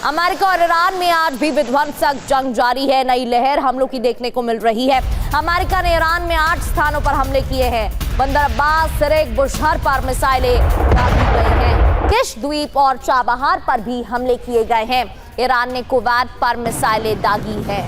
America और Iran में आज भी विध्वंसक जंग जारी है। नई लहर हमलों की देखने को मिल रही है। अमेरिका ने ईरान में 8 स्थानों पर हमले किए हैं। बंदर अब्बास, सिरिक, बुशहर पर मिसाइलें दागी गई हैं। किश द्वीप और चाबहार पर भी हमले किए गए हैं। ईरान ने कुवैत पर मिसाइलें दागी है।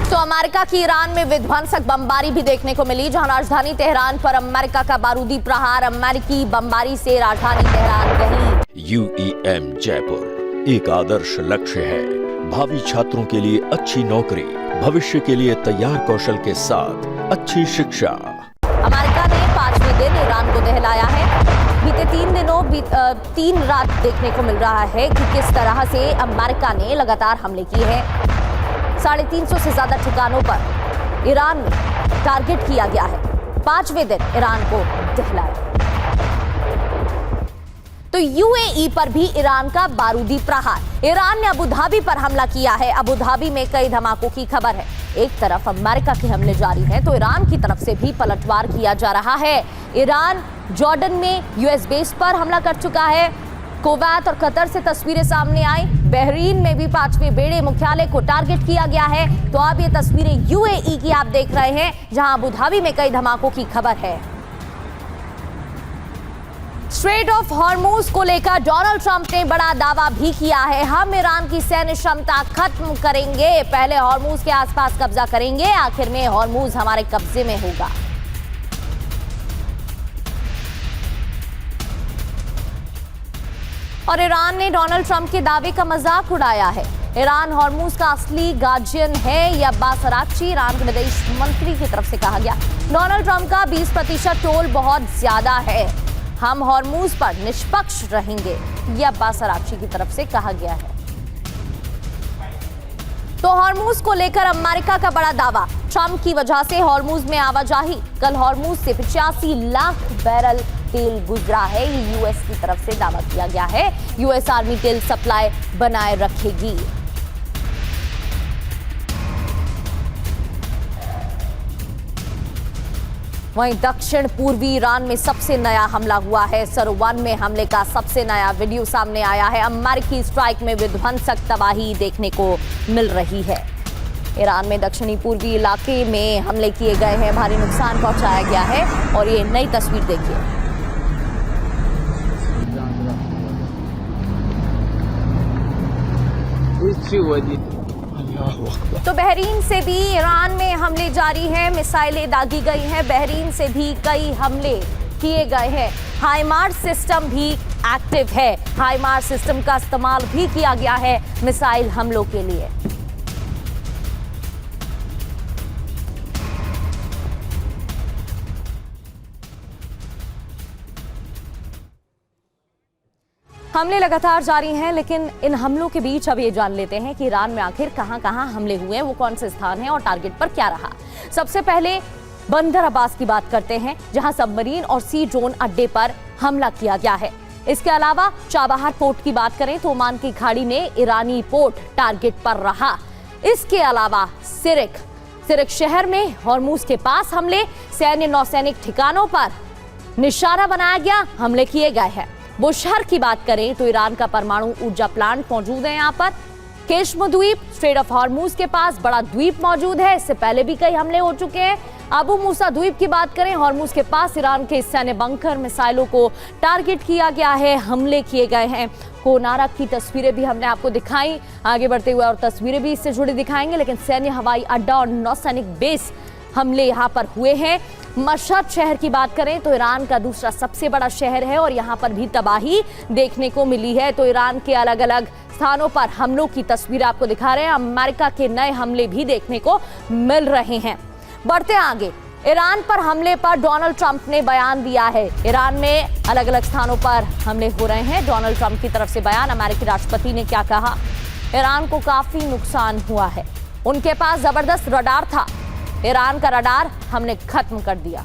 तो अमेरिका की ईरान में विध्वंसक बमबारी भी देखने को मिली, जहां राजधानी तेहरान पर अमेरिका का बारूदी प्रहार। अमेरिकी बमबारी से राजधानी तेहरान दही। UEM जयपुर एक आदर्श लक्ष्य है। भावी छात्रों के लिए अच्छी नौकरी, भविष्य के लिए तैयार कौशल के साथ अच्छी शिक्षा। अमेरिका ने 5वें दिन ईरान को दहलाया है। बीते 3 दिनों 3 रात देखने को मिल रहा है कि किस तरह से अमेरिका ने लगातार हमले किए हैं। 350 से ज्यादा ठिकानों पर ईरान में टारगेट किया गया है। 5वें दिन ईरान को दहलाया। तो UAE पर भी ईरान का बारूदी प्रहार। ईरान ने अबू धाबी पर हमला किया है। अबू धाबी में कई धमाकों की खबर है। एक तरफ अमेरिका के हमले जारी हैं, तो ईरान की तरफ से भी पलटवार किया जा रहा है। ईरान जॉर्डन में US बेस पर हमला कर चुका है। कुवैत और कतर से तस्वीरें सामने आई। बहरीन में भी 5वें बेड़े मुख्यालय को टारगेट किया गया है। तो अब ये तस्वीरें UAE की आप देख रहे हैं, जहां अबू धाबी में कई धमाकों की खबर है। स्ट्रेट ऑफ हॉर्मूज को लेकर डोनाल्ड ट्रंप ने बड़ा दावा भी किया है। हम ईरान की सैन्य क्षमता खत्म करेंगे, पहले हॉर्मूज के आसपास कब्जा करेंगे, आखिर में हॉर्मूज हमारे कब्जे में होगा। और ईरान ने डोनाल्ड ट्रंप के दावे का मजाक उड़ाया है। ईरान हॉर्मूज का असली गार्जियन है या अब्बास अराक्ची, ईरान के विदेश मंत्री की तरफ से कहा गया। डोनाल्ड ट्रंप का 20% टोल बहुत ज्यादा है, हम हॉर्मूज पर निष्पक्ष रहेंगे, यह अब्बास अराक्ची की तरफ से कहा गया है। तो हॉर्मूज को लेकर अमेरिका का बड़ा दावा। ट्रंप की वजह से हॉर्मूज में आवाजाही। कल हॉर्मूज से 85 लाख बैरल तेल गुजरा है। ये US की तरफ से दावा किया गया है। US आर्मी तेल सप्लाई बनाए रखेगी। वहीं दक्षिण पूर्वी ईरान में सबसे नया हमला हुआ है। सर-1 में हमले का सबसे नया वीडियो सामने आया है। अमेरिकी स्ट्राइक में विध्वंसक तबाही देखने को मिल रही है। ईरान में दक्षिणी पूर्वी इलाके में हमले किए गए हैं, भारी नुकसान पहुंचाया गया है। और ये नई तस्वीर देखिए। तो बहरीन से भी ईरान में हमले जारी हैं, मिसाइलें दागी गई हैं। बहरीन से भी कई हमले किए गए हैं। हाइमार्स सिस्टम भी एक्टिव है। हाइमार्स सिस्टम का इस्तेमाल भी किया गया है मिसाइल हमलों के लिए। हमले लगातार जारी हैं, लेकिन इन हमलों के बीच अब ये जान लेते हैं कि ईरान में आखिर कहां-कहां हमले हुए हैं, वो कौन से स्थान हैं और टारगेट पर क्या रहा। सबसे पहले बंदर अब्बास की बात करते हैं, जहां सबमरीन और सी ड्रोन अड्डे पर हमला किया गया है। इसके अलावा चाबहार पोर्ट की बात करें तो ओमान की खाड़ी में ईरानी पोर्ट टारगेट पर रहा। इसके अलावा सिरिक शहर में हॉर्मूज के पास हमले, सैन्य नौसैनिक ठिकानों पर निशाना बनाया गया, हमले किए गए हैं। बुशहर की बात करें तो ईरान का परमाणु ऊर्जा प्लांट मौजूद है यहाँ पर। केशम द्वीप, स्ट्रेट ऑफ हॉर्मूज के पास बड़ा द्वीप मौजूद है। इससे पहले भी कई हमले हो चुके हैं। अबू मूसा द्वीप की बात करें, हॉर्मूज के पास ईरान के सैन्य बंकर मिसाइलों को टारगेट किया गया है, हमले किए गए हैं। कोनारक की तस्वीरें भी हमने आपको दिखाई। आगे बढ़ते हुए और तस्वीरें भी इससे जुड़ी दिखाएंगे, लेकिन सैन्य हवाई अड्डा और नौसैनिक बेस हमले यहाँ पर हुए हैं। मशहद शहर की बात करें तो ईरान का दूसरा सबसे बड़ा शहर है और यहाँ पर भी तबाही देखने को मिली है। तो ईरान के अलग अलग स्थानों पर हमलों की तस्वीर आपको दिखा रहे हैं। अमेरिका के नए हमले भी देखने को मिल रहे हैं। बढ़ते आगे, ईरान पर हमले पर डोनाल्ड ट्रंप ने बयान दिया है। ईरान में अलग अलग स्थानों पर हमले हो रहे हैं। डोनाल्ड ट्रंप की तरफ से बयान। अमेरिकी राष्ट्रपति ने क्या कहा? ईरान को काफी नुकसान हुआ है, उनके पास जबरदस्त रडार था, ईरान का रडार हमने खत्म कर दिया।